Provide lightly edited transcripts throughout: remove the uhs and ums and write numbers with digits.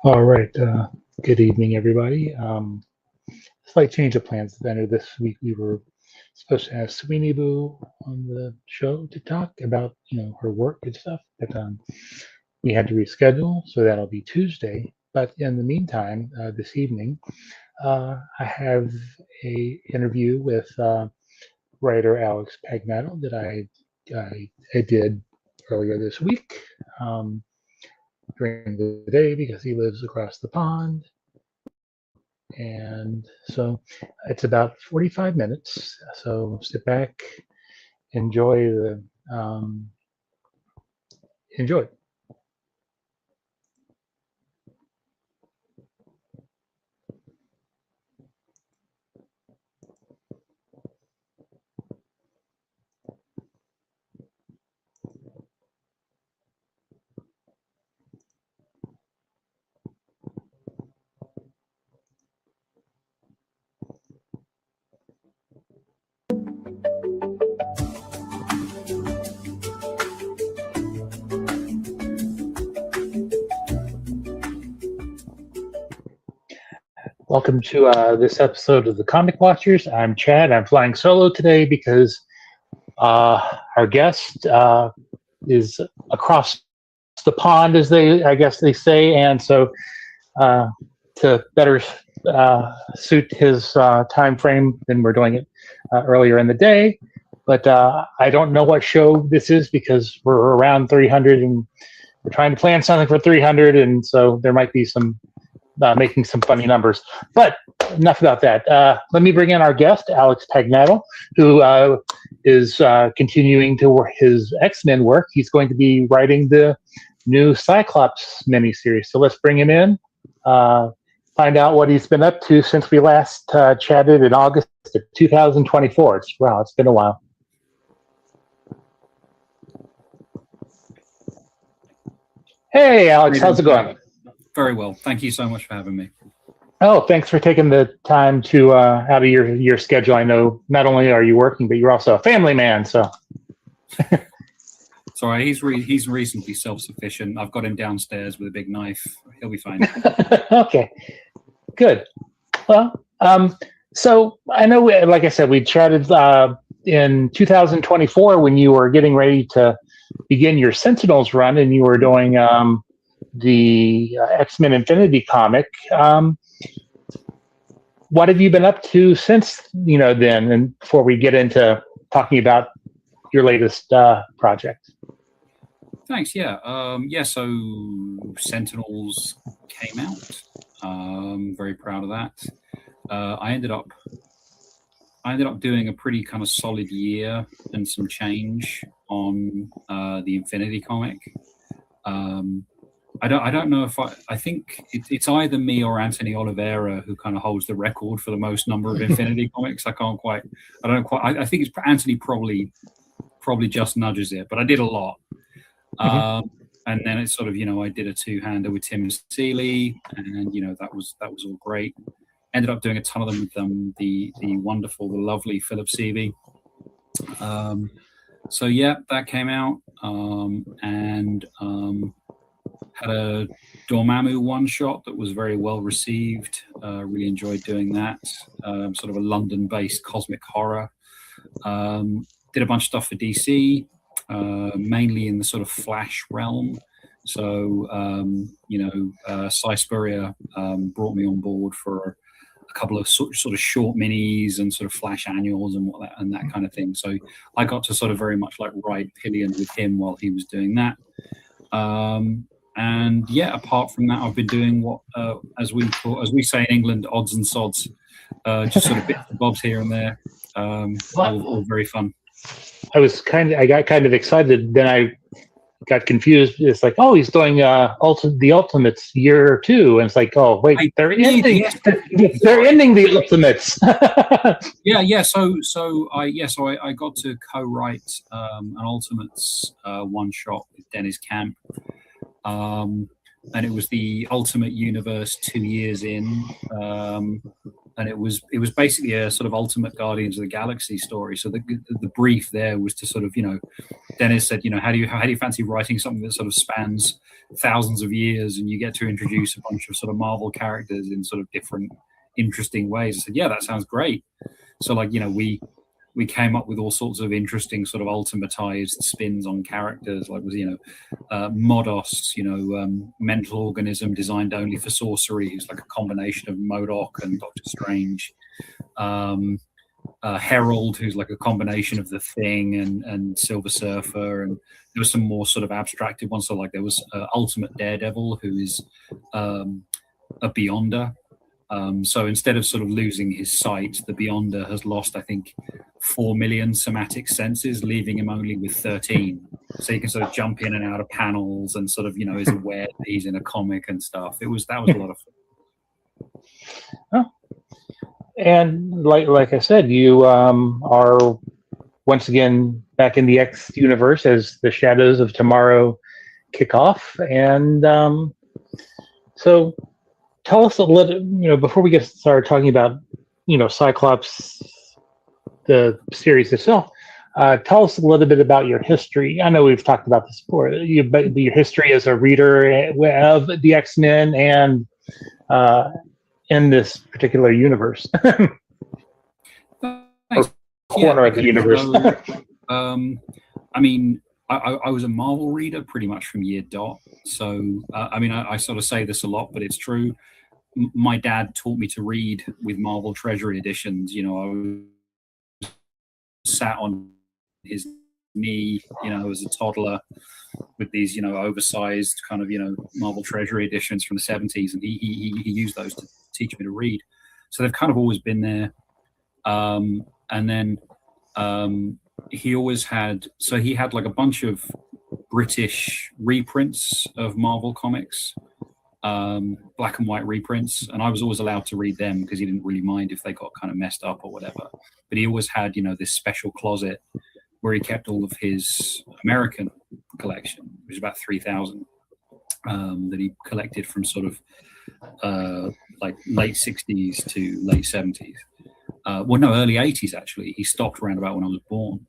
All right. Good evening, everybody. Slight change of plans at the end of this week. We were supposed to have Sweeney Boo on the show to talk about, her work and stuff, but we had to reschedule, so that'll be Tuesday. But in the meantime, this evening, I have a interview with writer Alex Pagnadel that I did earlier this week. During the day because he lives across the pond. And so it's about 45 minutes. So sit back, enjoy um, enjoy. Welcome to this episode of the Comic Watchers. I'm Chad. I'm flying solo today because our guest is across the pond, as I guess they say, and so to better suit his time frame than we're doing it earlier in the day. But I don't know what show this is because we're around 300 and we're trying to plan something for 300, and so there might be some making some funny numbers. But enough about that. Let me bring in our guest, Alex Pagnadel, who is continuing to work his X-Men work. He's going to be writing the new Cyclops miniseries. So let's bring him in, find out what he's been up to since we last chatted in August of 2024. Wow, it's been a while. Hey, Alex, how's it going? Very well. Thank you so much for having me. Oh, thanks for taking the time to out of your schedule. I know not only are you working, but you're also a family man. So, Sorry, he's reasonably self-sufficient. I've got him downstairs with a big knife. He'll be fine. Okay, good. Well, so I know, like I said, we chatted in 2024 when you were getting ready to begin your Sentinels run, and you were doing the X-Men Infinity comic. What have you been up to since then? And before we get into talking about your latest project. Thanks. Yeah. So Sentinels came out. Very proud of that. I ended up doing a pretty kind of solid year and some change on the Infinity comic. I don't know if I think it's either me or Anthony Oliveira who kind of holds the record for the most number of Infinity comics. I think it's Anthony probably just nudges it, but I did a lot. And then it's sort of, I did a two-hander with Tim Seeley, and that was all great. Ended up doing a ton of them with the wonderful, the lovely Philip Seavey. So yeah, that came out, and had a Dormammu one-shot that was very well received. Really enjoyed doing that. Sort of a London-based cosmic horror. Did a bunch of stuff for DC, mainly in the sort of Flash realm. So, Cy Spurrier brought me on board for a couple of sort of short minis and sort of Flash annuals and that kind of thing. So I got to sort of very much like ride pillion with him while he was doing that. And yeah, apart from that, I've been doing what, as we say in England, odds and sods, just sort of bits and bobs here and there. All very fun. I got kind of excited. Then I got confused. It's like, oh, he's doing the Ultimates year 2, and it's like, oh, wait, they're ending the Ultimates. Yeah. So I got to co-write an Ultimates one shot with Dennis Camp. And it was the Ultimate Universe 2 years in. and it was basically a sort of Ultimate Guardians of the Galaxy story. So the brief there was to sort of, Dennis said, how do you fancy writing something that sort of spans thousands of years, and you get to introduce a bunch of sort of Marvel characters in sort of different interesting ways? I said, yeah, that sounds great. So we came up with all sorts of interesting sort of ultimatized spins on characters, like Modos, mental organism designed only for sorcery, who's like a combination of MODOK and Doctor Strange. Herald, who's like a combination of the Thing and Silver Surfer, and there was some more sort of abstracted ones. So like there was Ultimate Daredevil, who is a Beyonder. So instead of sort of losing his sight, the Beyonder has lost, I think, 4 million somatic senses, leaving him only with 13. So he can sort of jump in and out of panels and sort of, is aware that he's in a comic and stuff. That was a lot of fun. Oh. And like I said, you are once again back in the X universe as the Shadows of Tomorrow kick off. And so tell us a little, before we get started talking about, Cyclops, the series itself, tell us a little bit about your history. I know we've talked about this before, but your history as a reader of the X-Men and in this particular universe. Corner of the universe. I mean, I was a Marvel reader pretty much from year dot. So, I sort of say this a lot, but it's true. My dad taught me to read with Marvel Treasury editions. I was sat on his knee, as a toddler with these, oversized kind of, Marvel Treasury editions from the 70s. And he used those to teach me to read. So they've kind of always been there. And then he always had like a bunch of British reprints of Marvel comics, black and white reprints, and I was always allowed to read them because he didn't really mind if they got kind of messed up or whatever. But he always had, this special closet where he kept all of his American collection, which is about 3,000 that he collected from sort of like late 60s to late 70s. Early 80s actually. He stopped around about when I was born.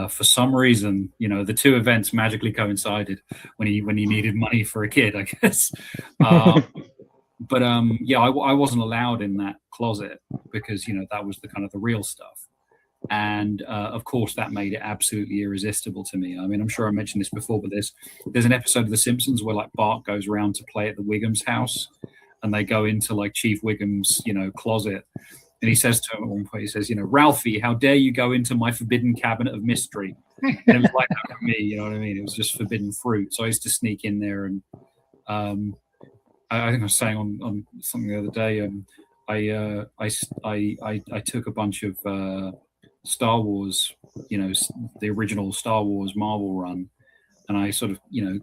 For some reason, the two events magically coincided when he needed money for a kid, I guess. But I wasn't allowed in that closet because that was the kind of the real stuff, and of course that made it absolutely irresistible to me. I mean, I'm sure I mentioned this before, but there's an episode of The Simpsons where like Bart goes around to play at the Wiggum's house, and they go into like Chief Wiggum's closet. And he says to him at one point, he says, Ralphie, how dare you go into my forbidden cabinet of mystery? And it was like that for me, you know what I mean? It was just forbidden fruit. So I used to sneak in there. And I think I was saying on something the other day, I took a bunch of Star Wars, the original Star Wars Marvel run, and I sort of,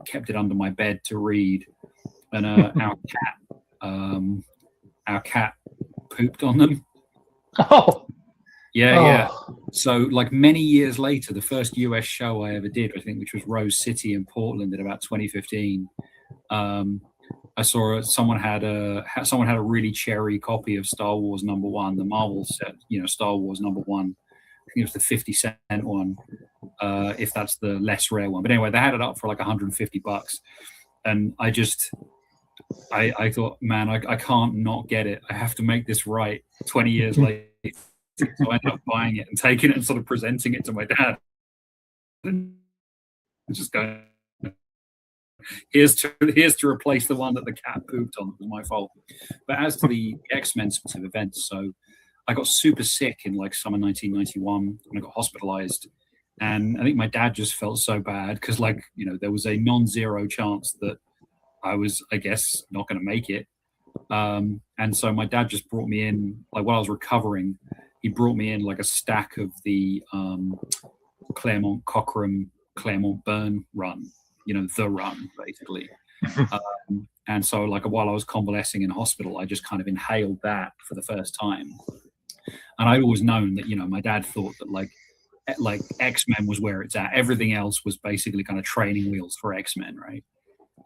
kept it under my bed to read. And our cat pooped on them. Oh, yeah. So like many years later, the first US show I ever did, I think, which was Rose City in Portland in about 2015, I saw someone had a really cherry copy of Star Wars #1, the Marvel set, Star Wars #1. I think it was the 50-cent one, if that's the less rare one. But anyway, they had it up for like $150, and I thought, man, I can't not get it. I have to make this right 20 years later. So I ended up buying it and taking it and sort of presenting it to my dad. And just going, here's to replace the one that the cat pooped on. It was my fault. But as to the X-Men specific events, so I got super sick in like summer 1991 and I got hospitalized. And I think my dad just felt so bad because there was a non-zero chance that I was, I guess, not going to make it. And so my dad just brought me in, like while I was recovering, he brought me in like a stack of the Claremont Cochrane, Claremont Byrne run, the run basically. And so like while I was convalescing in hospital, I just kind of inhaled that for the first time. And I'd always known that, my dad thought that like X-Men was where it's at. Everything else was basically kind of training wheels for X-Men, right?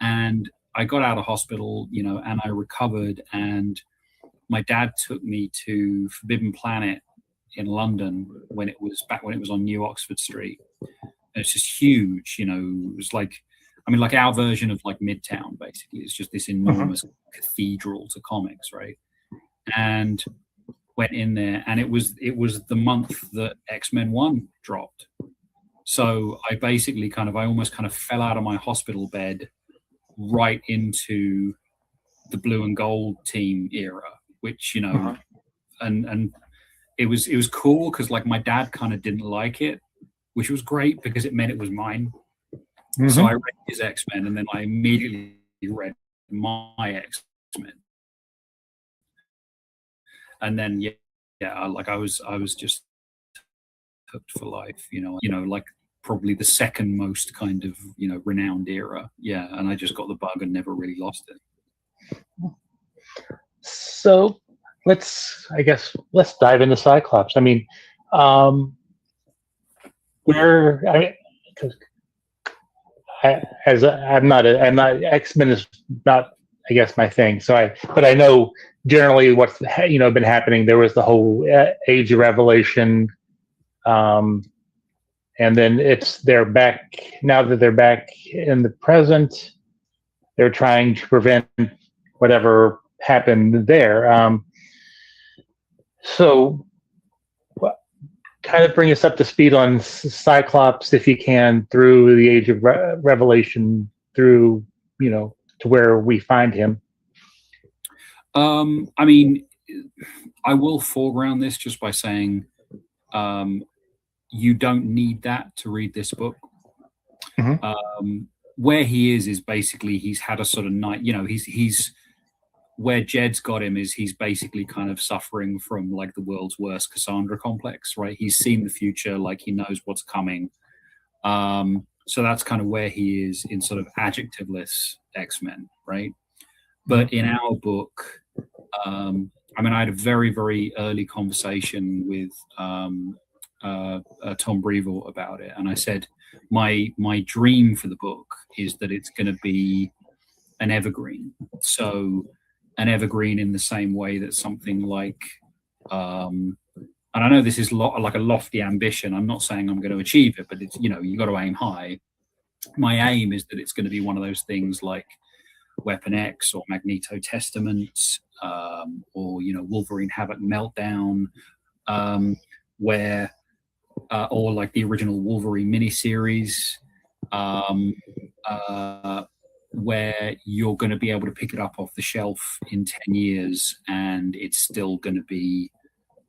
And I got out of hospital, and I recovered, and my dad took me to Forbidden Planet in London when it was on New Oxford Street. And it's just huge, you know. It was like, I mean, like our version of like Midtown, basically. It's just this enormous cathedral to comics, right? And went in there, and it was the month that X-Men 1 dropped. So I basically I almost fell out of my hospital bed right into the blue and gold team era, which, you know, and it was cool because like my dad kind of didn't like it, which was great because it meant it was mine. So I read his X-Men, and then I immediately read my X-Men, and then like I was just hooked for life, you know, like probably the second most kind of, you know, renowned era. Yeah, and I just got the bug and never really lost it. So let's dive into Cyclops. I mean, I'm not X-Men is not, I guess, my thing. But I know generally what's, you know, been happening. There was the whole Age of Revelation, and then they're back now that they're back in the present. They're trying to prevent whatever happened there. So kind of bring us up to speed on Cyclops, if you can, through the Age of Revelation, through, you know, to where we find him. I mean, I will foreground this just by saying, you don't need that to read this book. Where he is basically he's had a sort of night, you know, he's where Jed's got him is he's basically kind of suffering from like the world's worst Cassandra complex, right? He's seen the future, like he knows what's coming. So that's kind of where he is in sort of adjectiveless X-Men, right? But in our book, I mean, I had a very, very early conversation with Tom Brevoort about it, and I said my dream for the book is that it's going to be an evergreen. So an evergreen in the same way that something like, and I know this is like a lofty ambition. I'm not saying I'm going to achieve it, but it's, you know, you got to aim high. My aim is that it's going to be one of those things like Weapon X or Magneto Testament, or, you know, Wolverine Havoc Meltdown, where, or like the original Wolverine miniseries, where you're going to be able to pick it up off the shelf in 10 years and it's still going to be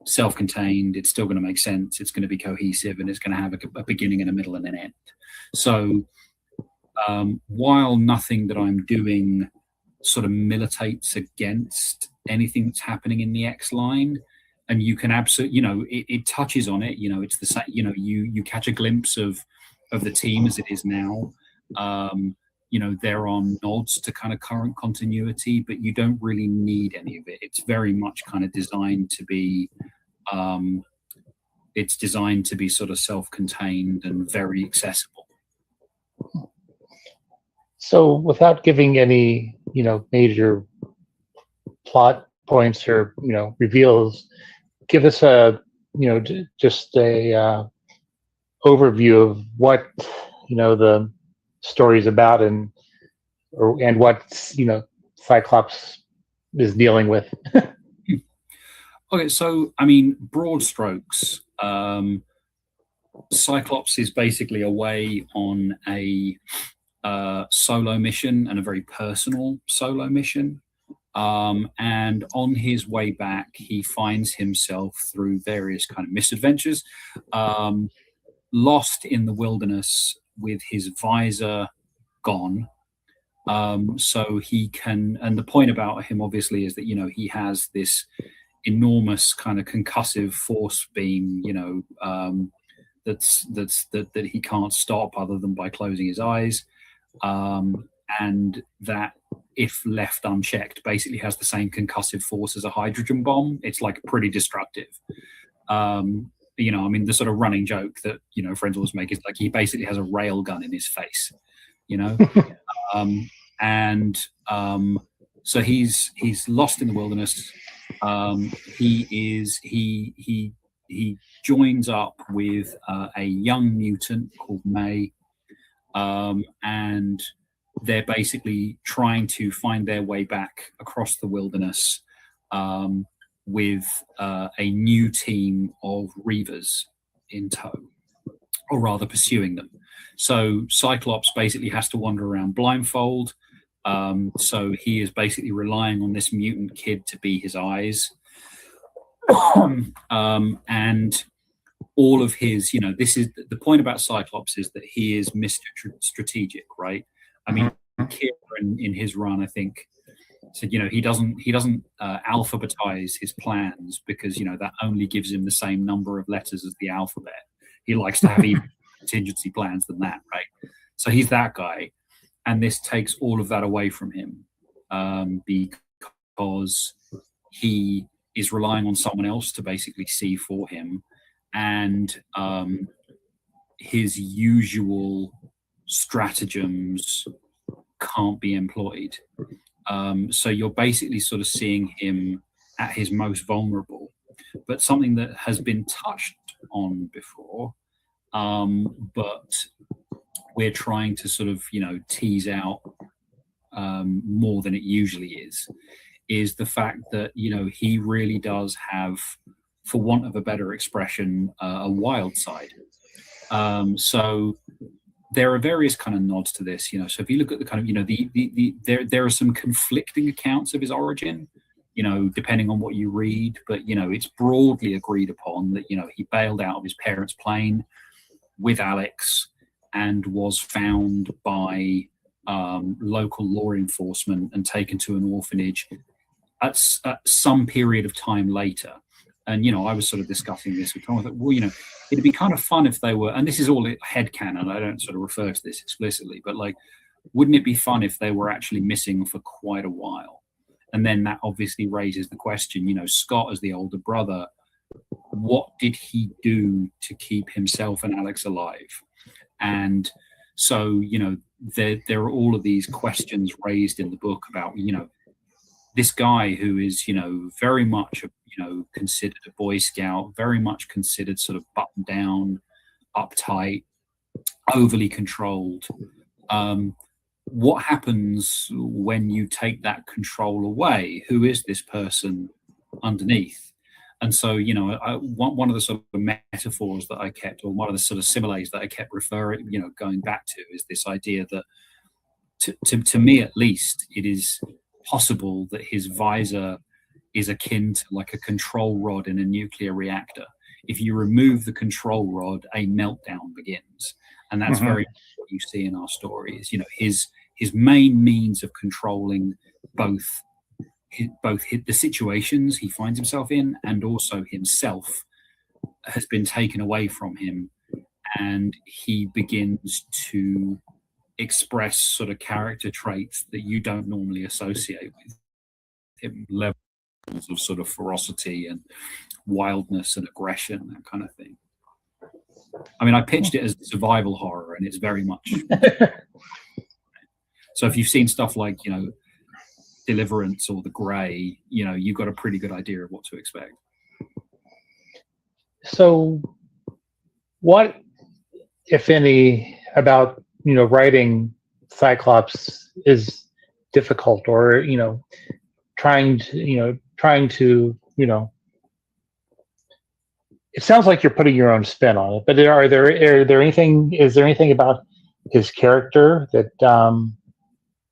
self-contained, it's still going to make sense, it's going to be cohesive, and it's going to have a beginning and a middle and an end. So while nothing that I'm doing sort of militates against anything that's happening in the X line, and you can absolutely, you know, it touches on it, you know, it's the same, you know, you catch a glimpse of the team as it is now. You know, there are nods to kind of current continuity, but you don't really need any of it. It's very much kind of designed to be, it's designed to be sort of self-contained and very accessible. So without giving any, you know, major plot points or, you know, reveals, give us a, you know, just a overview of what, you know, the story's about and what, you know, Cyclops is dealing with. Okay, so I mean, broad strokes, Cyclops is basically away on a solo mission, and a very personal solo mission. And on his way back, he finds himself through various kind of misadventures, lost in the wilderness with his visor gone. So he can, and the point about him obviously is that, you know, he has this enormous kind of concussive force beam, you know, that he can't stop other than by closing his eyes. And that, if left unchecked, basically has the same concussive force as a hydrogen bomb. It's like pretty destructive. You know, I mean, the sort of running joke that, you know, friends always make is like he basically has a rail gun in his face, you know. So he's lost in the wilderness. He joins up with a young mutant called May, and they're basically trying to find their way back across the wilderness with a new team of Reavers in tow, or rather pursuing them. So Cyclops basically has to wander around blindfold. So he is basically relying on this mutant kid to be his eyes. And all of his, this is the point about Cyclops, is that he is Mr. Strategic, right? I mean, Kieran in his run, I think, said, he doesn't alphabetize his plans because, that only gives him the same number of letters as the alphabet. He likes to have even contingency plans than that, right? So he's that guy. And this takes all of that away from him because he is relying on someone else to basically see for him. And his usual stratagems can't be employed. So you're basically sort of seeing him at his most vulnerable, but something that has been touched on before, but we're trying to sort of, tease out more than it usually is the fact that, he really does have, for want of a better expression, a wild side. So there are various kind of nods to this, so if you look at the kind of, there are some conflicting accounts of his origin, depending on what you read, but, it's broadly agreed upon that, he bailed out of his parents' plane with Alex and was found by local law enforcement and taken to an orphanage at some period of time later. And, I was sort of discussing this with Tom. I thought, well, it'd be kind of fun if they were, and this is all headcanon, I don't sort of refer to this explicitly, but like, wouldn't it be fun if they were actually missing for quite a while? And then that obviously raises the question, Scott as the older brother, what did he do to keep himself and Alex alive? And so, there are all of these questions raised in the book about, this guy who is, very much, considered a Boy Scout, very much considered sort of buttoned down, uptight, overly controlled. What happens when you take that control away? Who is this person underneath? And so, one of the sort of metaphors that I kept, or one of the sort of similes that I kept referring, going back to, is this idea that, to me at least, it is possible that his visor is akin to like a control rod in a nuclear reactor. If you remove the control rod, a meltdown begins, and that's very much what you see in our story. Is his main means of controlling both the situations he finds himself in and also himself has been taken away from him, and he begins to express sort of character traits that you don't normally associate with him, levels of sort of ferocity and wildness and aggression, that kind of thing. I mean, I pitched it as survival horror, and it's very much so if you've seen stuff like Deliverance or The Grey, you've got a pretty good idea of what to expect. So what, if any, about writing Cyclops is difficult, or trying to it sounds like you're putting your own spin on it, but is there anything about his character that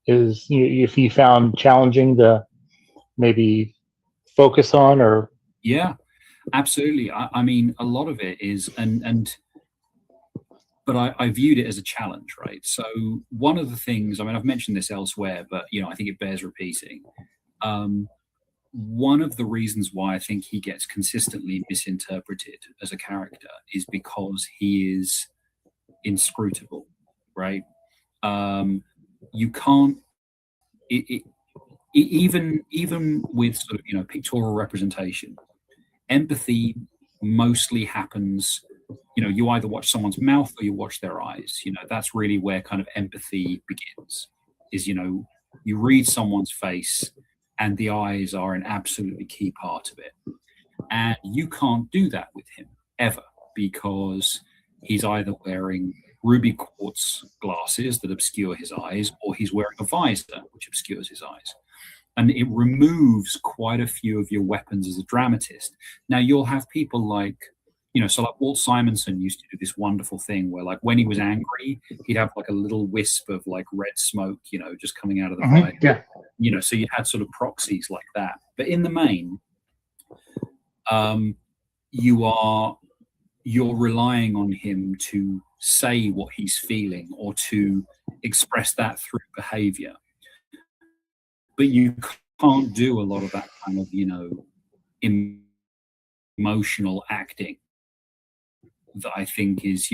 is, if you found challenging to maybe focus on? Or yeah, absolutely. I mean, a lot of it is, but I viewed it as a challenge, right? So one of the things, I mean, I've mentioned this elsewhere, but I think it bears repeating. One of the reasons why I think he gets consistently misinterpreted as a character is because he is inscrutable, right? You can't, even with sort of pictorial representation, empathy mostly happens. You either watch someone's mouth or you watch their eyes. That's really where kind of empathy begins. Is you read someone's face, and the eyes are an absolutely key part of it. And you can't do that with him ever, because he's either wearing ruby quartz glasses that obscure his eyes, or he's wearing a visor which obscures his eyes. And it removes quite a few of your weapons as a dramatist. Now, you'll have people like, so like Walt Simonson used to do this wonderful thing where, like, when he was angry, he'd have like a little wisp of like red smoke, just coming out of the fire. Yeah. So you had sort of proxies like that. But in the main, you're relying on him to say what he's feeling or to express that through behavior. But you can't do a lot of that kind of, emotional acting that I think is,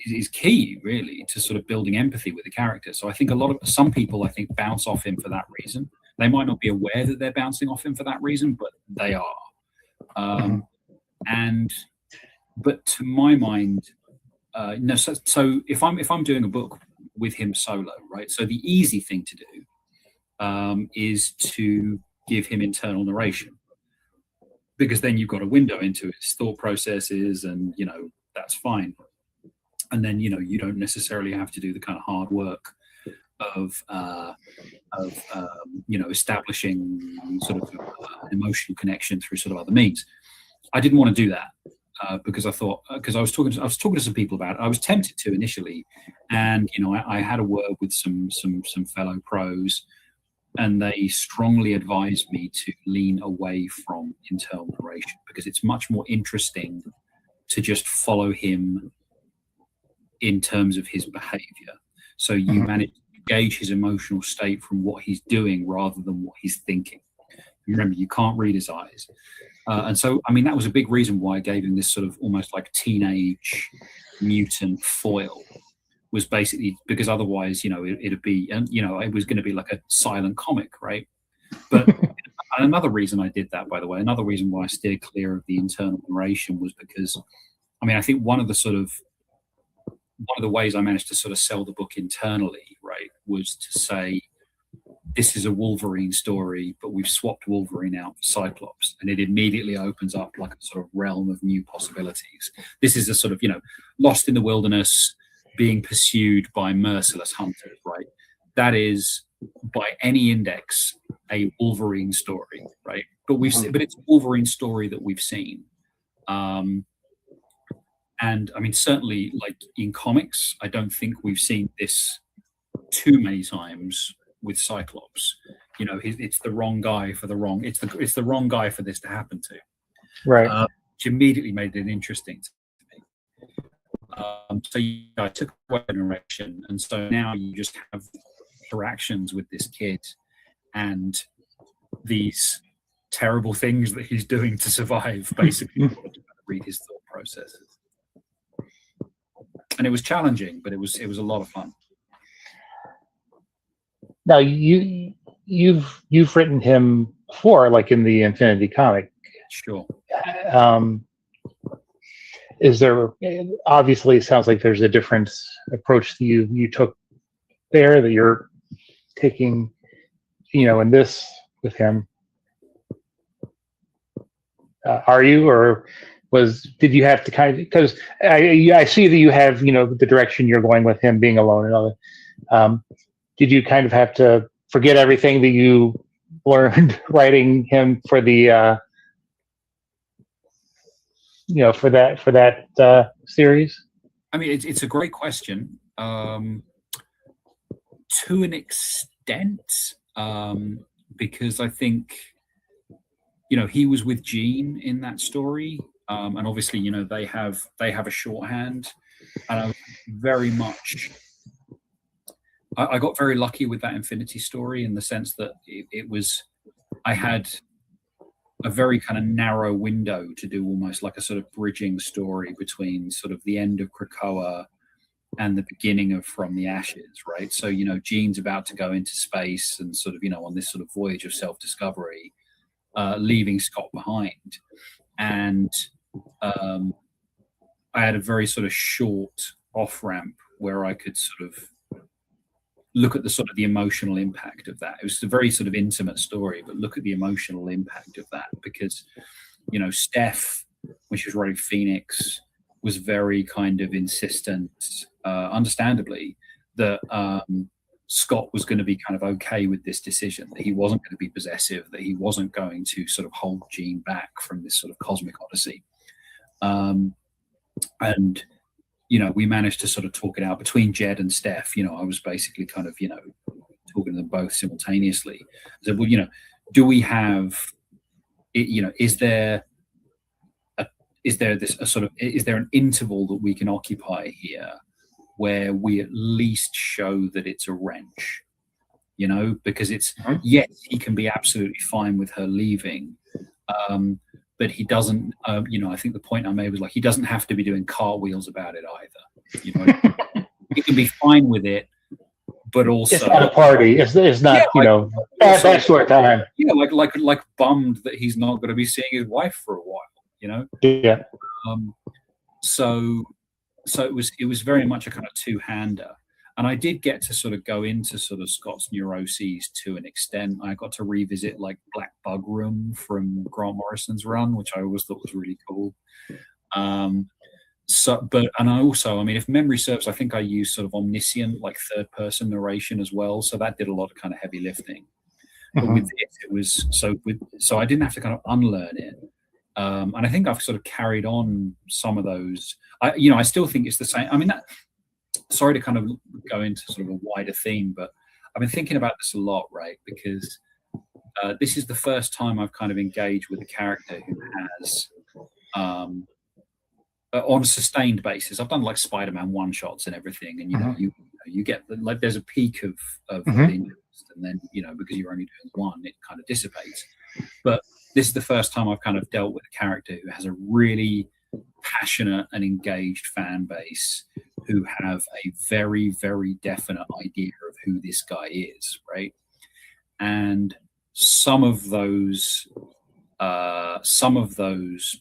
is key really to sort of building empathy with the character. So I think some people, I think, bounce off him for that reason. They might not be aware that they're bouncing off him for that reason, but they are. But to my mind, no. So if I'm doing a book with him solo, right? So the easy thing to do is to give him internal narration, because then you've got a window into his thought processes, and that's fine. And then you don't necessarily have to do the kind of hard work of establishing sort of an emotional connection through sort of other means. I didn't want to do that because I thought, because I was talking to some people about it. I was tempted to initially, and I had a word with some fellow pros, and they strongly advised me to lean away from internal narration, because it's much more interesting to just follow him in terms of his behavior. So you manage to gauge his emotional state from what he's doing rather than what he's thinking. Remember, you can't read his eyes. And so, I mean, that was a big reason why I gave him this sort of almost like teenage mutant foil, was basically because otherwise, it'd be, and it was going to be like a silent comic, right? But another reason I did that, by the way, another reason why I steered clear of the internal narration was because, I mean, I think one of the ways I managed to sort of sell the book internally, right, was to say, this is a Wolverine story, but we've swapped Wolverine out for Cyclops, and it immediately opens up like a sort of realm of new possibilities. This is a sort of, lost in the wilderness, being pursued by merciless hunters, right? That is, by any index, a Wolverine story, right? But it's a Wolverine story that we've seen. And I mean, certainly, like in comics, I don't think we've seen this too many times with Cyclops. It's the wrong guy for the wrong. It's the wrong guy for this to happen to. Right. Which immediately made it interesting to me. So I took away narration, and so now you just have interactions with this kid and these terrible things that he's doing to survive, basically, to read his thought processes. And it was challenging, but it was a lot of fun. Now you've written him before, like in the Infinity comic. Sure. Is there, obviously it sounds like there's a different approach that you took there that you're taking, in this with him. Are you, or did you have to kind of, because I see that you have, the direction you're going with him being alone and all that. Did you kind of have to forget everything that you learned writing him for the, for that series? I mean, it's a great question. To an extent, because I think, he was with Jean in that story, and obviously, they have a shorthand, and I was very much. I got very lucky with that Infinity story in the sense that I had a very kind of narrow window to do almost like a sort of bridging story between sort of the end of Krakoa and the beginning of From the Ashes, right? So, Jean's about to go into space and sort of, on this sort of voyage of self-discovery, leaving Scott behind. And I had a very sort of short off-ramp where I could sort of look at the sort of the emotional impact of that. It was a very sort of intimate story, but look at the emotional impact of that, because, you know, Steph, when she was writing Phoenix, was very kind of insistent, understandably, that Scott was going to be kind of okay with this decision, that he wasn't going to be possessive, that he wasn't going to sort of hold Jean back from this sort of cosmic odyssey. And, you know, we managed to sort of talk it out between Jed and Steph. You know, I was basically kind of, you know, talking to them both simultaneously. I said, well, you know, do we have, you know, is there an interval that we can occupy here where we at least show that it's a wrench, you know, because it's, yes, he can be absolutely fine with her leaving, but he doesn't, you know, I think the point I made was like, he doesn't have to be doing cartwheels about it either, you know. He can be fine with it, but also it's not a party. It's not, yeah, you know, that's short time. Yeah, like bummed that he's not going to be seeing his wife for a while, you know. Yeah. So it was very much a kind of two-hander, and I did get to sort of go into sort of Scott's neuroses to an extent. I got to revisit like Black Bug Room from Grant Morrison's run, which I always thought was really cool. And I also, I mean, if memory serves, I think I used sort of omniscient, like third-person narration as well, so that did a lot of kind of heavy lifting. But with this, it was so I didn't have to kind of unlearn it. And I think I've sort of carried on some of those. I still think it's the same. I mean, sorry to kind of go into sort of a wider theme, but I've been thinking about this a lot, right? Because this is the first time I've kind of engaged with a character who has, on a sustained basis. I've done like Spider-Man one-shots and everything, and you get like there's a peak of interest, and then, you know, because you're only doing one, it kind of dissipates. But this is the first time I've kind of dealt with a character who has a really passionate and engaged fan base, who have a very, very definite idea of who this guy is, right? And some of those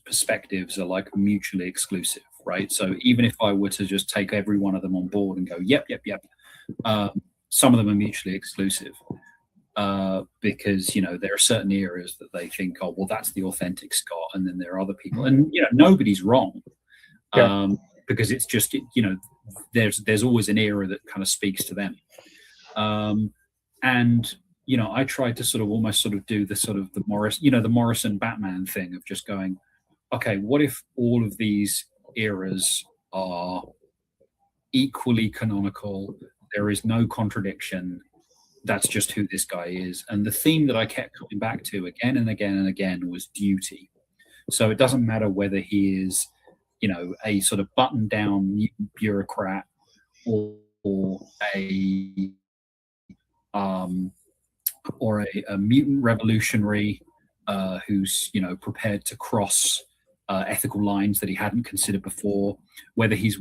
perspectives are like mutually exclusive, right? So even if I were to just take every one of them on board and go, yep, some of them are mutually exclusive. Because, you know, there are certain areas that they think, oh, well, that's the authentic Scott, and then there are other people, and, you know, nobody's wrong, because it's just, you know, there's always an era that kind of speaks to them, and, you know, I tried to sort of almost sort of do the sort of the Morrison Batman thing of just going, okay, what if all of these eras are equally canonical? There is no contradiction. That's just who this guy is. And the theme that I kept coming back to again and again and again was duty. So it doesn't matter whether he is, you know, a sort of button-down bureaucrat or a mutant revolutionary who's, you know, prepared to cross ethical lines that he hadn't considered before, whether he's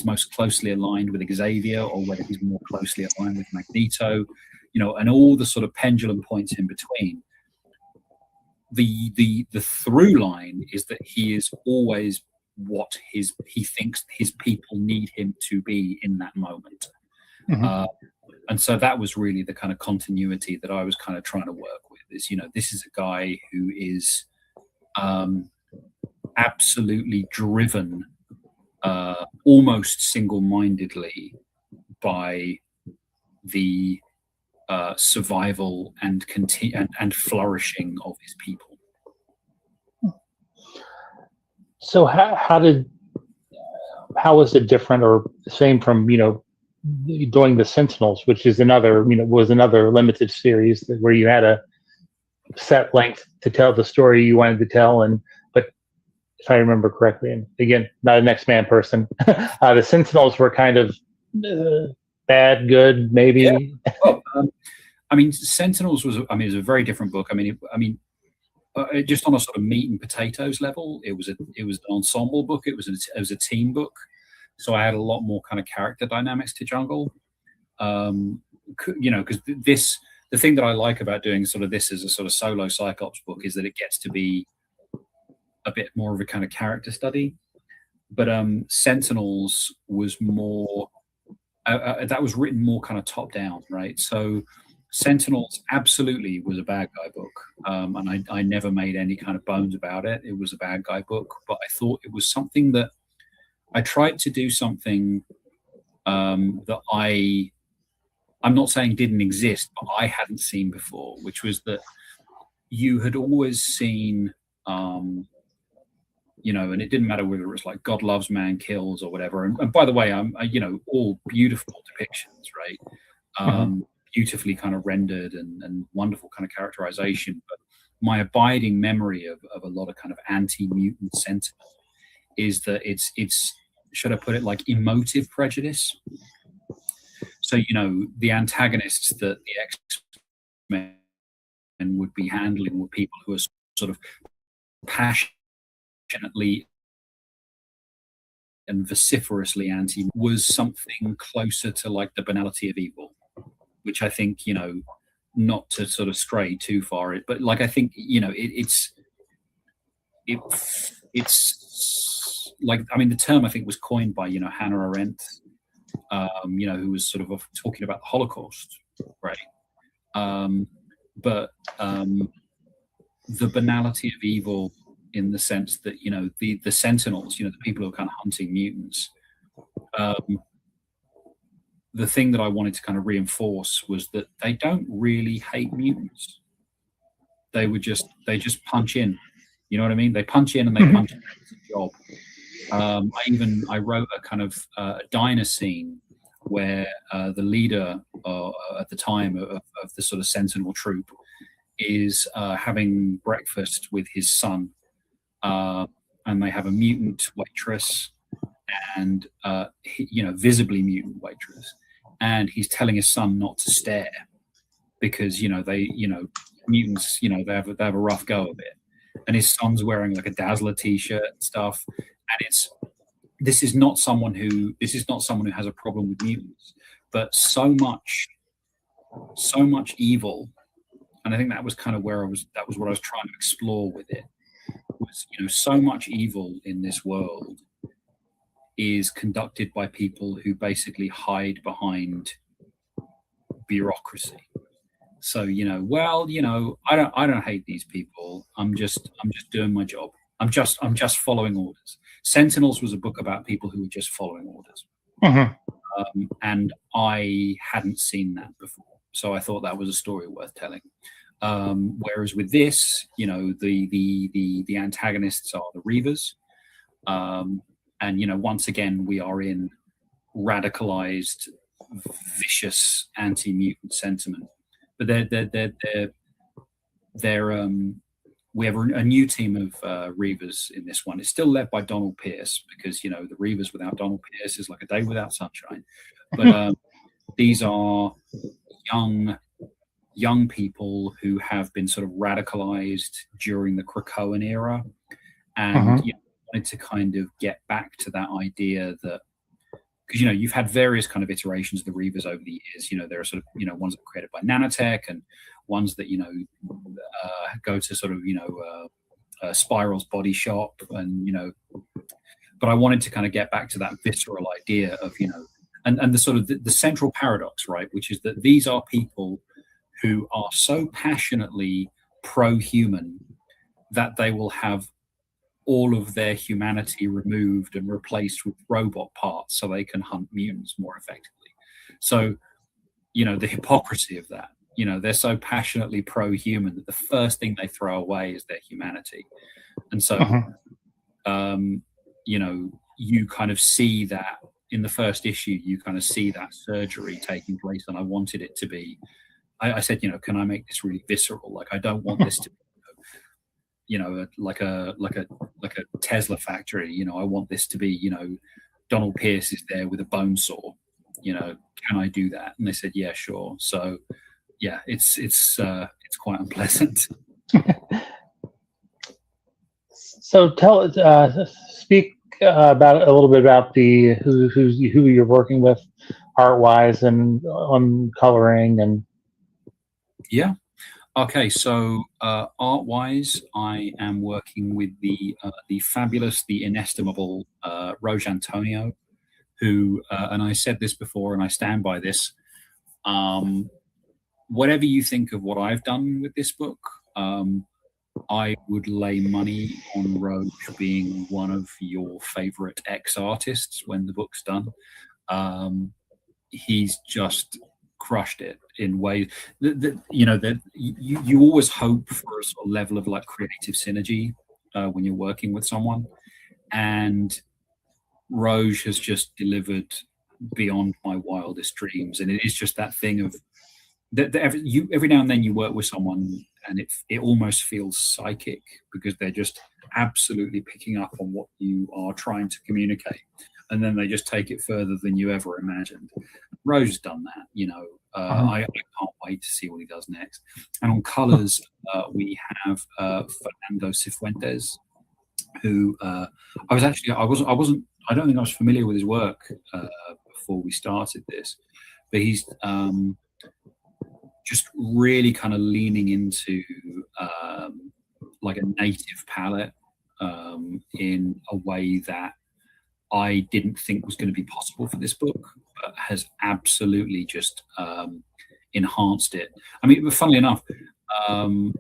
most closely aligned with Xavier or whether he's more closely aligned with Magneto, you know, and all the sort of pendulum points in between. The through line is that he is always what he thinks his people need him to be in that moment. And so that was really the kind of continuity that I was kind of trying to work with, is, you know, this is a guy who is absolutely driven, almost single-mindedly, by the survival and flourishing of his people. So how was it different or the same from, you know, doing the Sentinels, which is another limited series where you had a set length to tell the story you wanted to tell, but if I remember correctly, and again, not an X-Man person, the Sentinels were kind of bad, good, maybe. Yeah. Well, I mean, Sentinels was a very different book. I mean, just on a sort of meat and potatoes level, it was an ensemble book. It was a team book. So I had a lot more kind of character dynamics to jungle. You know, because the thing that I like about doing sort of this as a sort of solo Cyclops book is that it gets to be a bit more of a kind of character study. But Sentinels was more that was written more kind of top down, right? So Sentinels absolutely was a bad guy book, and I never made any kind of bones about it. It was a bad guy book, but I thought it was something that I tried to do something that I'm not saying didn't exist, but I hadn't seen before, which was that you had always seen, and it didn't matter whether it was like God loves, man kills, or whatever. And by the way, all beautiful depictions, right? Beautifully kind of rendered and wonderful kind of characterization. But my abiding memory of a lot of kind of anti-mutant sentiment is that it's should I put it like emotive prejudice? So, the antagonists that the X-Men would be handling were people who are sort of passionately and vociferously anti, was something closer to like the banality of evil, which I think, not to sort of stray too far, but like I think, it's like, I mean, the term I think was coined by Hannah Arendt, who was sort of talking about the Holocaust, right? But the banality of evil, in the sense that the Sentinels, the people who are kind of hunting mutants. The thing that I wanted to kind of reinforce was that they don't really hate mutants. They just punch in. You know what I mean? They punch in and they punch in. It's a job. I wrote a kind of diner scene where the leader at the time of the sort of Sentinel troop is having breakfast with his son, and they have a mutant waitress and visibly mutant waitress, and he's telling his son not to stare because mutants they have a rough go of it, and his son's wearing like a Dazzler t-shirt and stuff, and this is not someone who has a problem with mutants, but so much evil, and I think that was kind of what I was trying to explore with it, was so much evil in this world is conducted by people who basically hide behind bureaucracy. So I don't hate these people. I'm just doing my job. I'm just following orders. Sentinels was a book about people who were just following orders, and I hadn't seen that before, so I thought that was a story worth telling. Whereas with this, the antagonists are the Reavers, and once again we are in radicalized, vicious anti-mutant sentiment. But we have a new team of Reavers in this one. It's still led by Donald Pierce, because the Reavers without Donald Pierce is like a day without sunshine. But these are young people who have been sort of radicalized during the Krakoan era, and wanted to kind of get back to that idea that, because you've had various kind of iterations of the Reavers over the years. There are sort of ones that were created by nanotech, and ones that go to sort of Spiral's body shop, and but I wanted to kind of get back to that visceral idea of and the sort of the central paradox, right, which is that these are people who are so passionately pro-human that they will have all of their humanity removed and replaced with robot parts so they can hunt mutants more effectively. So, the hypocrisy of that, they're so passionately pro-human that the first thing they throw away is their humanity. And so, you kind of see that in the first issue, you kind of see that surgery taking place. And I wanted it to be, I said, can I make this really visceral? Like, I don't want this to be, like a Tesla factory. I want this to be, Donald Pierce is there with a bone saw. Can I do that? And they said, yeah, sure. So, yeah, it's quite unpleasant. So speak about a little bit about the who you're working with, art wise and on coloring and. Yeah. Okay, so art-wise, I am working with the fabulous, the inestimable Roj Antonio, who, and I said this before and I stand by this, whatever you think of what I've done with this book, I would lay money on Roche being one of your favorite ex-artists when the book's done. He's just crushed it in ways that you always hope for a sort of level of like creative synergy when you're working with someone, and Roche has just delivered beyond my wildest dreams. And it is just that thing of that every now and then you work with someone and it almost feels psychic because they're just absolutely picking up on what you are trying to communicate, and then they just take it further than you ever imagined. Rose's done that, I can't wait to see what he does next. And on colors, we have Fernando Cifuentes, who I don't think I was familiar with his work before we started this, but he's just really kind of leaning into like a native palette in a way that I didn't think was going to be possible for this book, but has absolutely just enhanced it. I mean, funnily enough,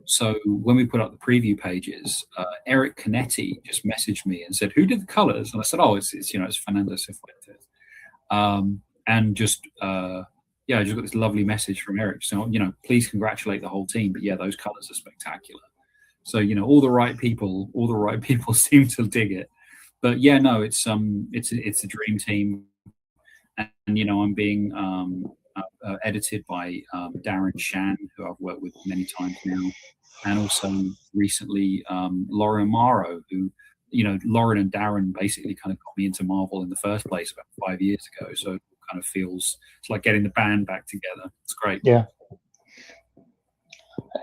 so when we put up the preview pages, Eric Canetti just messaged me and said, "Who did the colors?" And I said, "Oh, it's Fernando Cifuentes." And just I just got this lovely message from Eric. So, please congratulate the whole team. But yeah, those colors are spectacular. So, all the right people seem to dig it. But yeah, no, it's a dream team, and I'm being edited by Darren Shan, who I've worked with many times now, and also recently Lauren Amaro, who Lauren and Darren basically kind of got me into Marvel in the first place about 5 years ago. So it kind of feels it's like getting the band back together. It's great. Yeah.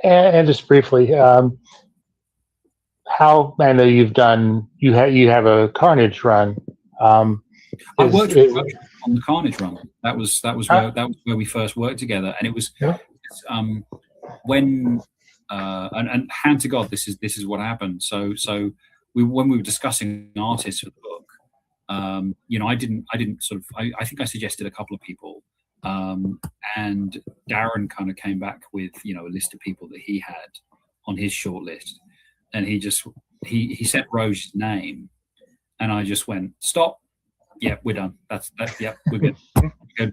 And just briefly, how I know you have a Carnage run. I worked with Roche on the Carnage run. That was where we first worked together, and it was when and hand to God, this is what happened. So when we were discussing artists for the book, I didn't sort of I think I suggested a couple of people, and Darren kind of came back with a list of people that he had on his short list, and he said Roche's name, and I just went, stop. Yeah, we're done. That's we're good. We're good.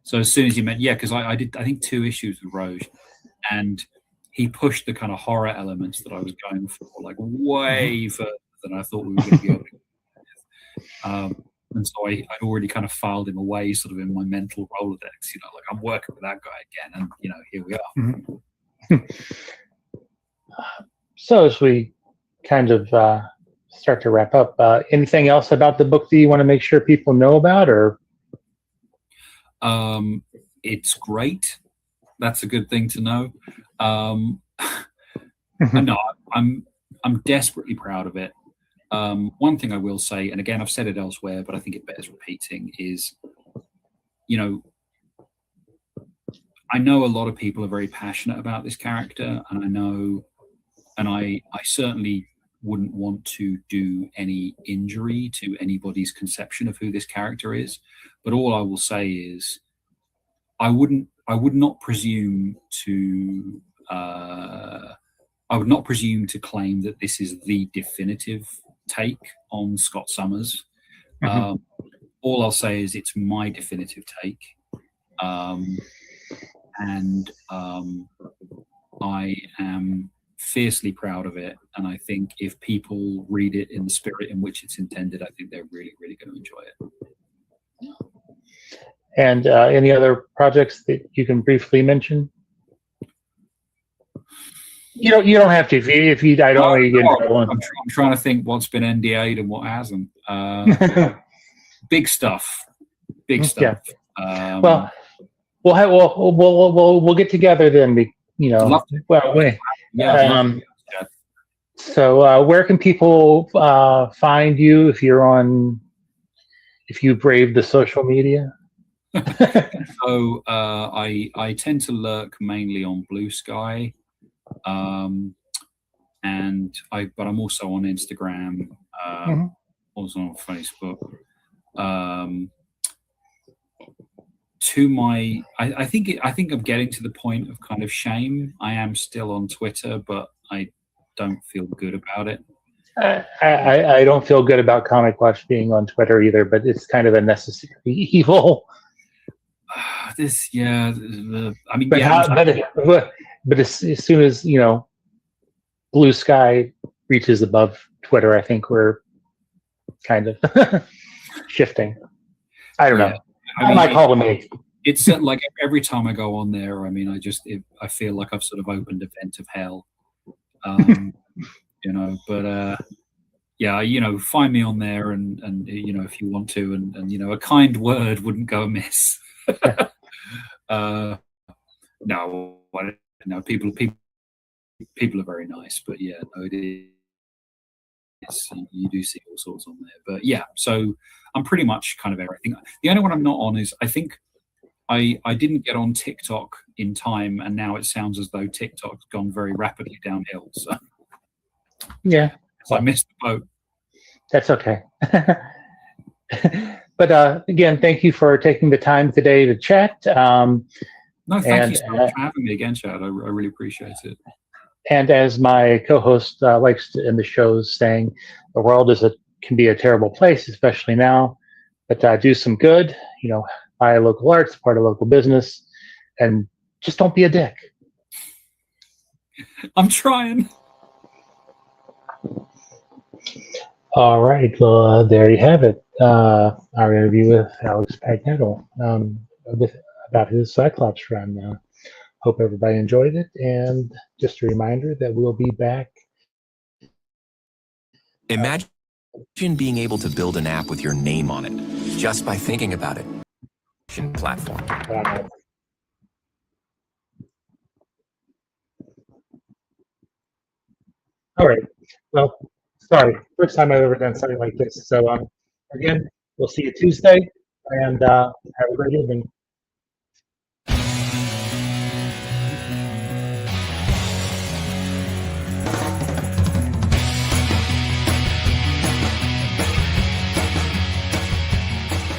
So as soon as you meant, because I did, I think 2 issues with Roche, and he pushed the kind of horror elements that I was going for, like way further than I thought we were going to be able to. And so I'd already kind of filed him away, sort of in my mental Rolodex. Like I'm working with that guy again, and here we are. So as we kind of start to wrap up, anything else about the book that you want to make sure people know about, or? It's great. That's a good thing to know. No, I'm desperately proud of it. One thing I will say, and again, I've said it elsewhere, but I think it bears repeating, is, I know a lot of people are very passionate about this character, and I certainly wouldn't want to do any injury to anybody's conception of who this character is. But all I will say is, I would not presume to claim that this is the definitive take on Scott Summers. All I'll say is it's my definitive take, and I am fiercely proud of it. And I think if people read it in the spirit in which it's intended, I think they're really, really going to enjoy it. And any other projects that you can briefly mention? You don't have to. If you I don't want to get into one. I'm trying to think what's been NDA'd and what hasn't. Big stuff. Yeah. We'll get together then. So where can people find you if you brave the social media? So I tend to lurk mainly on Blue Sky, but I'm also on Instagram, also on Facebook. to my, I think I'm getting to the point of kind of shame. I am still on Twitter, but I don't feel good about it. I don't feel good about Comic Watch being on Twitter either, but it's kind of a necessary evil. I mean, But but as soon as Blue Sky reaches above Twitter, I think we're kind of shifting. I don't know. I might call them eight. It's like every time I go on there, I mean, I feel like I've sort of opened a vent of hell. But yeah, find me on there, and if you want to, and a kind word wouldn't go amiss. No, people are very nice, but yeah, no, it is. You do see all sorts on there, but yeah, so I'm pretty much kind of everything. The only one I'm not on is, I think I didn't get on TikTok in time, and now it sounds as though TikTok's gone very rapidly downhill. So yeah, so I missed the boat. That's okay. But again, thank you for taking the time today to chat. No, thank you so much for having me again, Chad. I really appreciate it. And as my co-host likes to end the shows saying, the world can be a terrible place, especially now. But do some good. Buy local art, support a local business, and just don't be a dick. I'm trying. All right. Well, there you have it. Our interview with Alex Paknadel about his Cyclops run. Hope everybody enjoyed it. And just a reminder that we'll be back. Imagine being able to build an app with your name on it just by thinking about it. Platform. All right. Well, sorry. First time I've ever done something like this. So again, we'll see you Tuesday, and have a great evening.